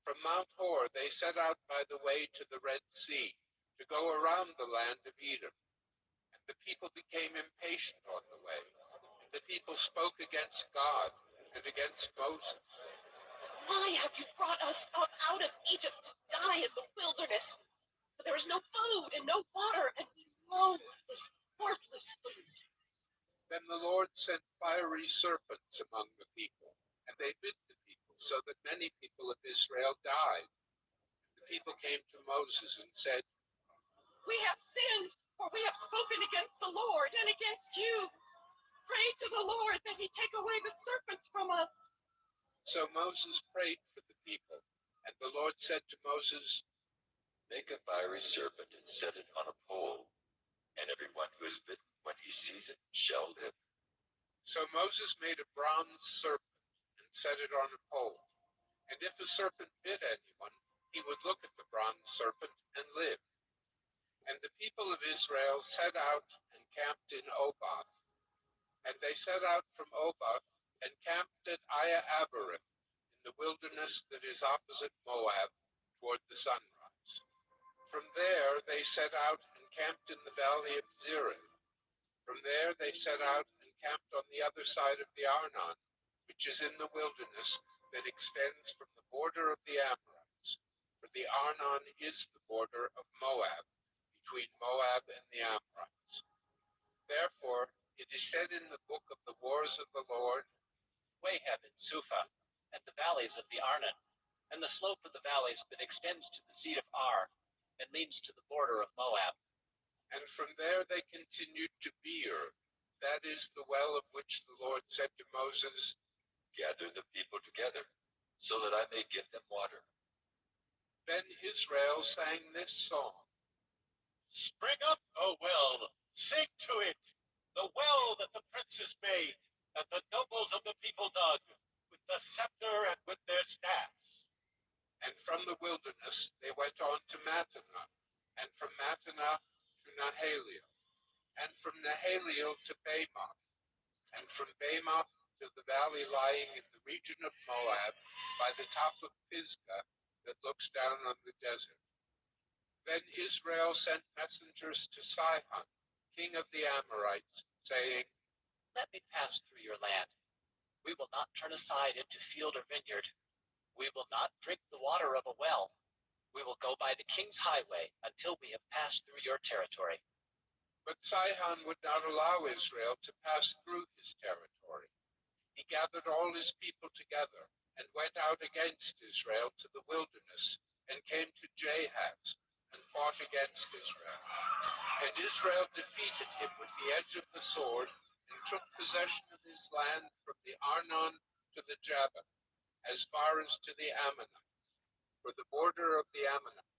From Mount Hor they set out by the way to the Red Sea to go around the land of Edom. And the people became impatient on the way. And the people spoke against God and against Moses. Why have you brought us up out of Egypt to die in the wilderness? For there is no food and no water, and we loathe this worthless food. Then the Lord sent fiery serpents among the people, and they bit the people, so that many people of Israel died. The people came to Moses and said, We have sinned, for we have spoken against the Lord and against you. Pray to the Lord that he take away the serpents from us. So Moses prayed for the people, and the Lord said to Moses, Make a fiery serpent and set it on a pole, and everyone who is bitten when he sees it shall live. So Moses made a bronze serpent and set it on a pole. And if a serpent bit anyone, he would look at the bronze serpent and live. And the people of Israel set out and camped in Oboth. And they set out from Oboth and camped at Abarim, in the wilderness that is opposite Moab, toward the sunrise. From there they set out and camped in the valley of Zirin. From there they set out and camped on the other side of the Arnon, which is in the wilderness that extends from the border of the Amorites. For the Arnon is the border of Moab, between Moab and the Amorites. Therefore it is said in the book of the wars of the Lord, Waheb and Suphah, and the valleys of the Arnon, and the slope of the valleys that extends to the sea of Ar, and leads to the border of Moab. And from there they continued to Beer, that is the well of which the Lord said to Moses, Gather the people together, so that I may give them water. Then Israel sang this song. Spring up, O well, sing to it, the well that the princes made, that the nobles of the people dug, with the scepter and with their staffs. And from the wilderness they went on to Mattanah, and from Mattanah to Nahaliel, and from Nahaliel to Bamoth, and from Bamoth to the valley lying in the region of Moab, by the top of Pisgah that looks down on the desert. Then Israel sent messengers to Sihon, king of the Amorites, saying, Let me pass through your land. We will not turn aside into field or vineyard. We will not drink the water of a well. We will go by the king's highway until we have passed through your territory. But Sihon would not allow Israel to pass through his territory. He gathered all his people together and went out against Israel to the wilderness and came to Jahaz and fought against Israel. And Israel defeated him with the edge of the sword and took possession of his land from the Arnon to the Jabbok, as far as to the Ammonites. For the border of the Ammonites